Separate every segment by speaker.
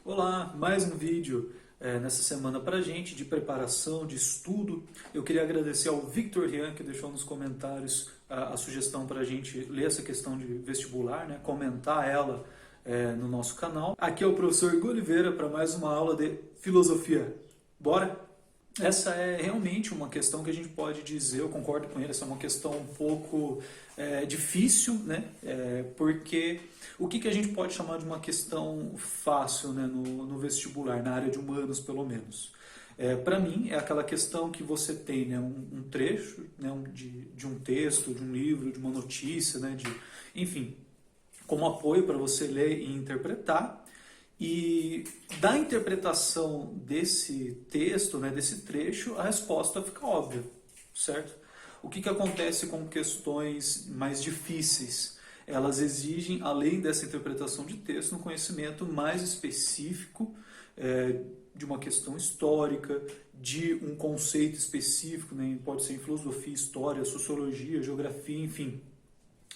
Speaker 1: Olá, mais um vídeo nessa semana para gente de preparação, de estudo. Eu queria agradecer ao Victor Rian, que deixou nos comentários a sugestão para a gente ler essa questão de vestibular, né? Comentar ela no nosso canal. Aqui é o professor Hugo Oliveira para mais uma aula de filosofia. Bora? Essa é realmente uma questão que a gente pode dizer, eu concordo com ele, essa é uma questão um pouco difícil, né? Porque o que a gente pode chamar de uma questão fácil, né, no vestibular, na área de humanos pelo menos? Para mim, é aquela questão que você tem, né, um trecho, né, de um texto, de um livro, de uma notícia, né, enfim, como apoio para você ler e interpretar. E da interpretação desse texto, né, desse trecho, a resposta fica óbvia, certo? O que acontece com questões mais difíceis? Elas exigem, além dessa interpretação de texto, um conhecimento mais específico de uma questão histórica, de um conceito específico, né, pode ser em filosofia, história, sociologia, geografia, enfim,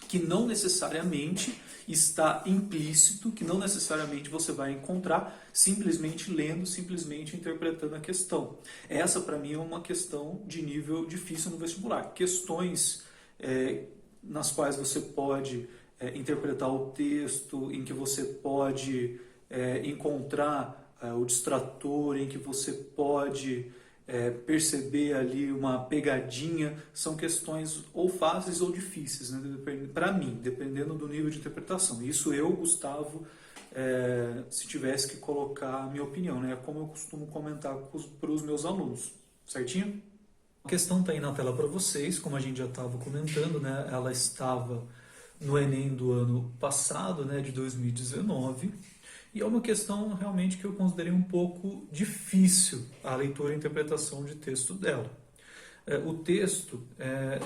Speaker 1: que não necessariamente está implícito, que não necessariamente você vai encontrar simplesmente lendo, simplesmente interpretando a questão. Essa, para mim, é uma questão de nível difícil no vestibular. Questões nas quais você pode interpretar o texto, em que você pode encontrar o distrator, em que você pode perceber ali uma pegadinha, são questões ou fáceis ou difíceis, né? Para mim, dependendo do nível de interpretação. Isso eu, Gustavo, se tivesse que colocar a minha opinião, né? Como eu costumo comentar para os meus alunos, certinho? A questão está aí na tela para vocês, como a gente já estava comentando, né? Ela estava no Enem do ano passado, né, de 2019, e é uma questão realmente que eu considerei um pouco difícil, a leitura e a interpretação de texto dela. O texto é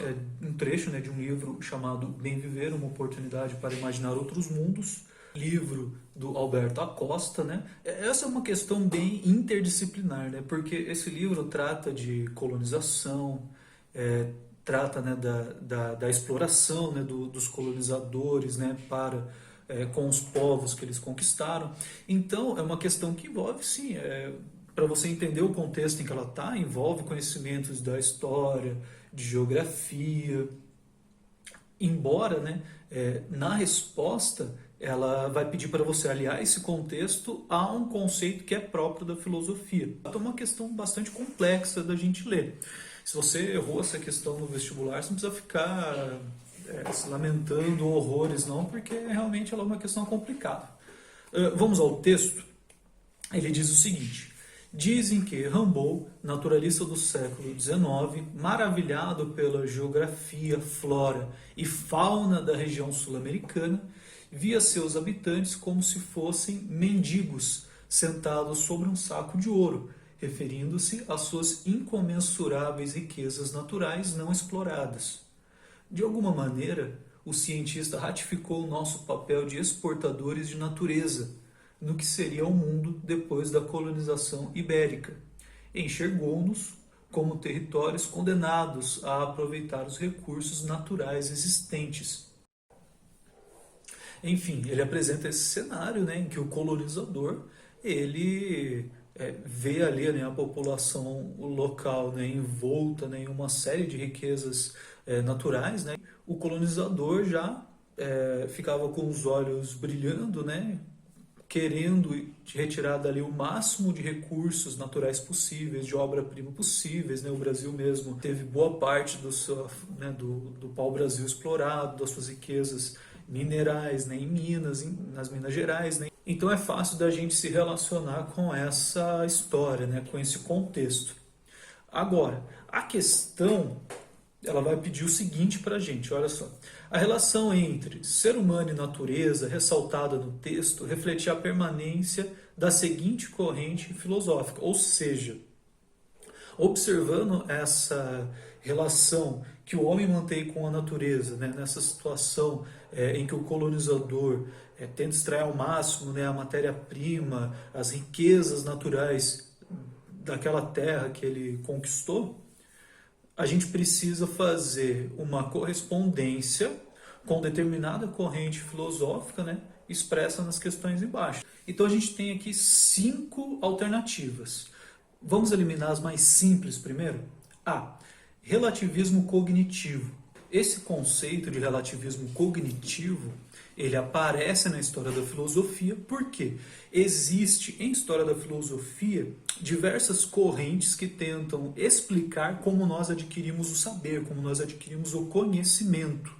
Speaker 1: um trecho, né, de um livro chamado Bem Viver, uma oportunidade para imaginar outros mundos, livro do Alberto Acosta, né? Essa é uma questão bem interdisciplinar, né, porque esse livro trata de colonização, trata, né, da exploração, né, dos colonizadores, né, com os povos que eles conquistaram. Então, é uma questão que envolve, sim, para você entender o contexto em que ela está, envolve conhecimentos da história, de geografia, embora, né, na resposta ela vai pedir para você aliar esse contexto a um conceito que é próprio da filosofia. Então, é uma questão bastante complexa da gente ler. Se você errou essa questão no vestibular, você não precisa ficar se lamentando horrores, não, porque realmente ela é uma questão complicada. Vamos ao texto. Ele diz o seguinte: dizem que Rimbaud, naturalista do século XIX, maravilhado pela geografia, flora e fauna da região sul-americana, via seus habitantes como se fossem mendigos sentados sobre um saco de ouro, referindo-se às suas incomensuráveis riquezas naturais não exploradas. De alguma maneira, o cientista ratificou o nosso papel de exportadores de natureza, no que seria o mundo depois da colonização ibérica. Enxergou-nos como territórios condenados a aproveitar os recursos naturais existentes. Enfim, ele apresenta esse cenário, né, em que o colonizador ele vê ali, né, a população local, né, envolta, né, em uma série de riquezas naturais, né. O colonizador já ficava com os olhos brilhando, né, querendo retirar dali o máximo de recursos naturais possíveis, de obra-prima possíveis, né. O Brasil mesmo teve boa parte do pau-brasil explorado, das suas riquezas minerais, né, em Minas, nas Minas Gerais, né. Então é fácil da gente se relacionar com essa história, né, com esse contexto. Agora, a questão, ela vai pedir o seguinte para a gente, olha só. A relação entre ser humano e natureza, ressaltada no texto, refletia a permanência da seguinte corrente filosófica, ou seja, observando essa relação que o homem mantém com a natureza, né, nessa situação em que o colonizador tenta extrair ao máximo, né, a matéria-prima, as riquezas naturais daquela terra que ele conquistou, a gente precisa fazer uma correspondência com determinada corrente filosófica, né, expressa nas questões embaixo. Então a gente tem aqui 5 alternativas. Vamos eliminar as mais simples primeiro? A. Relativismo cognitivo. Esse conceito de relativismo cognitivo, ele aparece na história da filosofia, porque existe em história da filosofia diversas correntes que tentam explicar como nós adquirimos o saber, como nós adquirimos o conhecimento.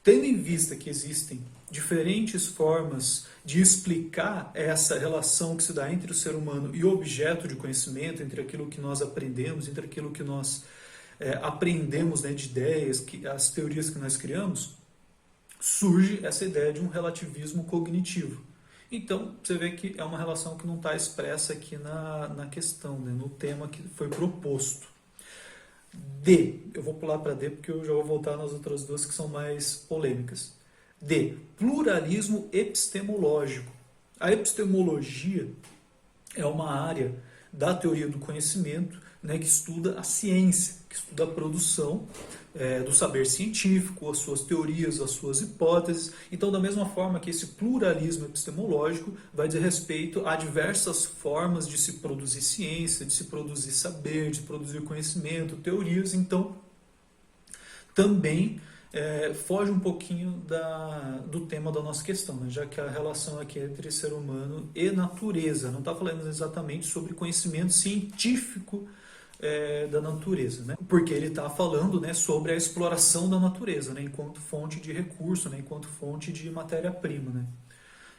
Speaker 1: Tendo em vista que existem diferentes formas de explicar essa relação que se dá entre o ser humano e o objeto de conhecimento, entre aquilo que nós aprendemos, entre aquilo que nós aprendemos, né, de ideias, as teorias que nós criamos, surge essa ideia de um relativismo cognitivo. Então, você vê que é uma relação que não está expressa aqui na questão, né, no tema que foi proposto. D. Eu vou pular para D porque eu já vou voltar nas outras duas que são mais polêmicas. D. Pluralismo epistemológico. A epistemologia é uma área da teoria do conhecimento, né, que estuda a ciência, que estuda a produção do saber científico, as suas teorias, as suas hipóteses. Então, da mesma forma que esse pluralismo epistemológico vai dizer respeito a diversas formas de se produzir ciência, de se produzir saber, de se produzir conhecimento, teorias, então também foge um pouquinho do tema da nossa questão, né? Já que a relação aqui é entre ser humano e natureza. Não está falando exatamente sobre conhecimento científico da natureza, né? Porque ele está falando, né, sobre a exploração da natureza, né, enquanto fonte de recurso, né, enquanto fonte de matéria-prima, né?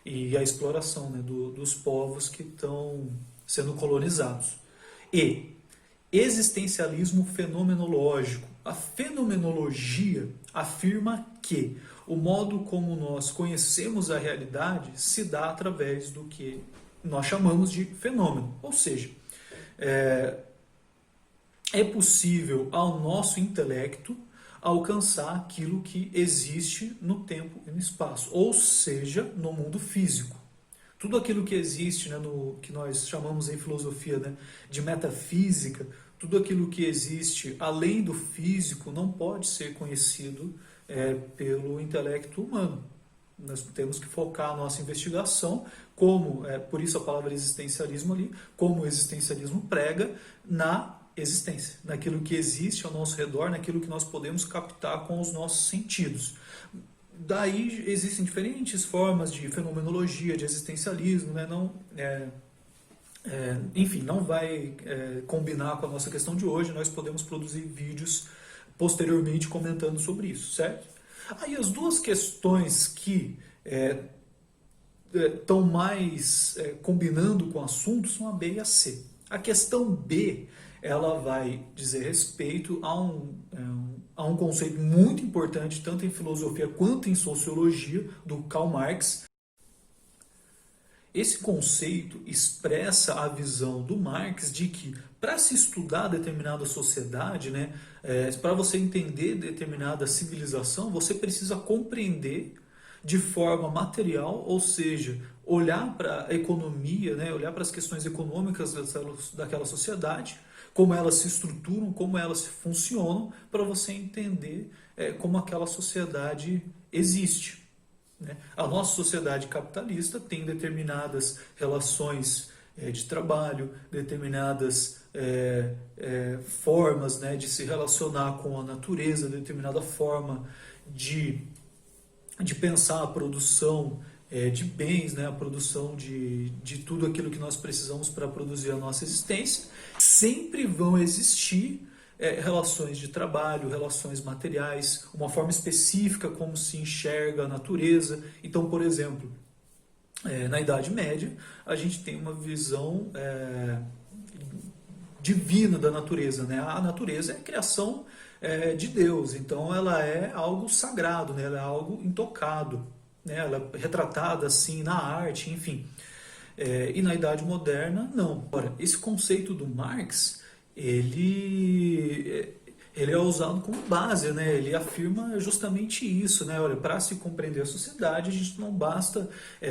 Speaker 1: E a exploração, né, dos povos que estão sendo colonizados. E existencialismo fenomenológico. A fenomenologia afirma que o modo como nós conhecemos a realidade se dá através do que nós chamamos de fenômeno. Ou seja, é possível ao nosso intelecto alcançar aquilo que existe no tempo e no espaço, ou seja, no mundo físico. Tudo aquilo que existe, né, no que nós chamamos em filosofia, né, de metafísica, tudo aquilo que existe além do físico não pode ser conhecido pelo intelecto humano. Nós temos que focar a nossa investigação, por isso a palavra existencialismo ali, como o existencialismo prega, na existência, naquilo que existe ao nosso redor, naquilo que nós podemos captar com os nossos sentidos. Daí existem diferentes formas de fenomenologia, de existencialismo, né? Enfim, não vai combinar com a nossa questão de hoje, nós podemos produzir vídeos posteriormente comentando sobre isso, certo? Aí as duas questões que estão mais combinando com o assunto são a B e a C. A questão B, ela vai dizer respeito a um conceito muito importante, tanto em filosofia quanto em sociologia, do Karl Marx. Esse conceito expressa a visão do Marx de que, para se estudar determinada sociedade, né, para você entender determinada civilização, você precisa compreender de forma material, ou seja, olhar para a economia, né, olhar para as questões econômicas daquela sociedade, como elas se estruturam, como elas funcionam, para você entender como aquela sociedade existe, né? A nossa sociedade capitalista tem determinadas relações de trabalho, determinadas formas, né, de se relacionar com a natureza, determinada forma de pensar a produção de bens, né, a produção de tudo aquilo que nós precisamos para produzir a nossa existência. Sempre vão existir relações de trabalho, relações materiais, uma forma específica como se enxerga a natureza. Então, por exemplo, na Idade Média, a gente tem uma visão divina da natureza, né? A natureza é a criação de Deus, então ela é algo sagrado, né? Ela é algo intocado, né? Ela é retratada assim na arte, enfim. E na Idade Moderna, não. Ora, esse conceito do Marx, ele é usado como base, né? Ele afirma justamente isso, né? Olha, para se compreender a sociedade, a gente não basta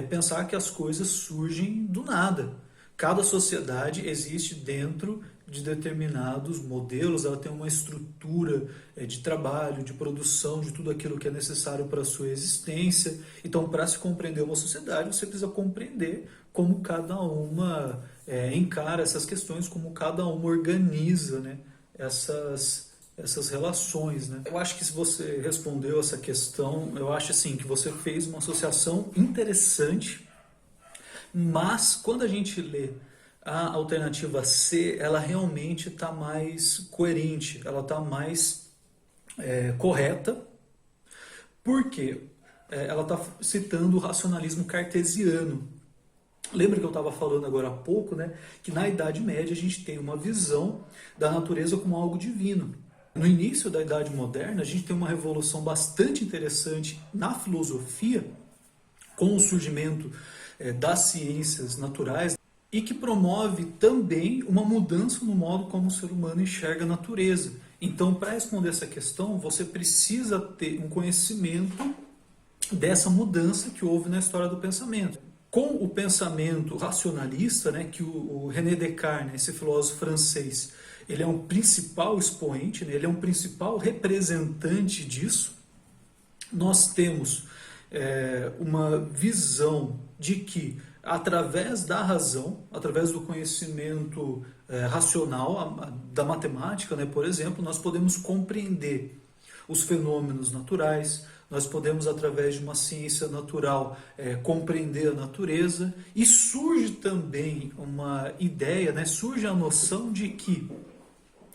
Speaker 1: pensar que as coisas surgem do nada. Cada sociedade existe dentro de determinados modelos, ela tem uma estrutura de trabalho, de produção, de tudo aquilo que é necessário para a sua existência. Então, para se compreender uma sociedade, você precisa compreender como cada uma encara essas questões, como cada uma organiza, né, essas relações, né? Eu acho que se você respondeu essa questão, eu acho assim que você fez uma associação interessante, mas quando a gente lê a alternativa C, ela realmente está mais coerente, ela está mais correta, porque ela está citando o racionalismo cartesiano. Lembra que eu estava falando agora há pouco, né, que na Idade Média a gente tem uma visão da natureza como algo divino. No início da Idade Moderna, a gente tem uma revolução bastante interessante na filosofia, com o surgimento das ciências naturais, e que promove também uma mudança no modo como o ser humano enxerga a natureza. Então, para responder essa questão, você precisa ter um conhecimento dessa mudança que houve na história do pensamento. Com o pensamento racionalista, né, que o René Descartes, né, esse filósofo francês, ele é um principal expoente, né, ele é um principal representante disso, nós temos uma visão de que através da razão, através do conhecimento racional, da matemática, né, por exemplo, nós podemos compreender os fenômenos naturais, nós podemos, através de uma ciência natural, compreender a natureza, e surge também uma ideia, né, surge a noção de que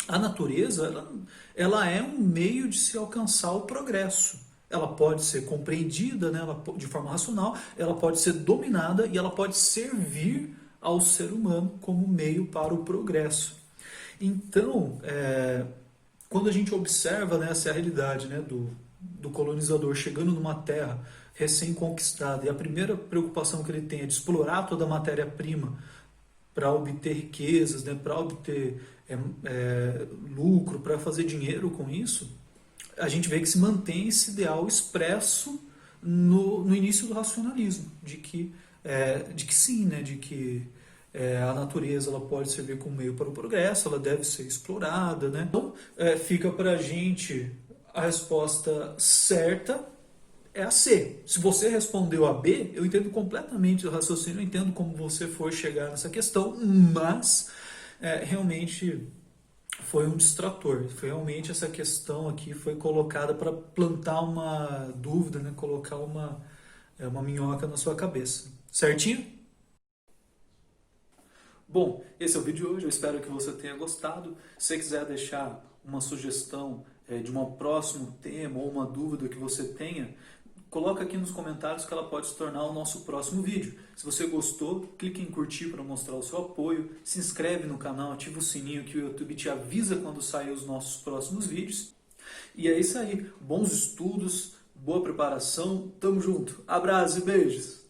Speaker 1: a natureza ela é um meio de se alcançar o progresso. Ela pode ser compreendida, né, de forma racional, ela pode ser dominada e ela pode servir ao ser humano como meio para o progresso. Então, quando a gente observa, né, essa realidade, né, do colonizador chegando numa terra recém-conquistada, e a primeira preocupação que ele tem é de explorar toda a matéria-prima para obter riquezas, né, para obter lucro, para fazer dinheiro com isso, a gente vê que se mantém esse ideal expresso no início do racionalismo, de que sim, né, de que a natureza ela pode servir como meio para o progresso, ela deve ser explorada, né? Então, fica para a gente a resposta certa é a C. Se você respondeu a B, eu entendo completamente o raciocínio, eu entendo como você foi chegar nessa questão, mas realmente foi um distrator. Foi realmente essa questão aqui foi colocada para plantar uma dúvida, né? Colocar uma minhoca na sua cabeça. Certinho? Bom, esse é o vídeo de hoje, eu espero que você tenha gostado. Se você quiser deixar uma sugestão de um próximo tema ou uma dúvida que você tenha, coloca aqui nos comentários que ela pode se tornar o nosso próximo vídeo. Se você gostou, clique em curtir para mostrar o seu apoio, se inscreve no canal, ativa o sininho que o YouTube te avisa quando saem os nossos próximos vídeos. E é isso aí, bons estudos, boa preparação, tamo junto, abraço e beijos!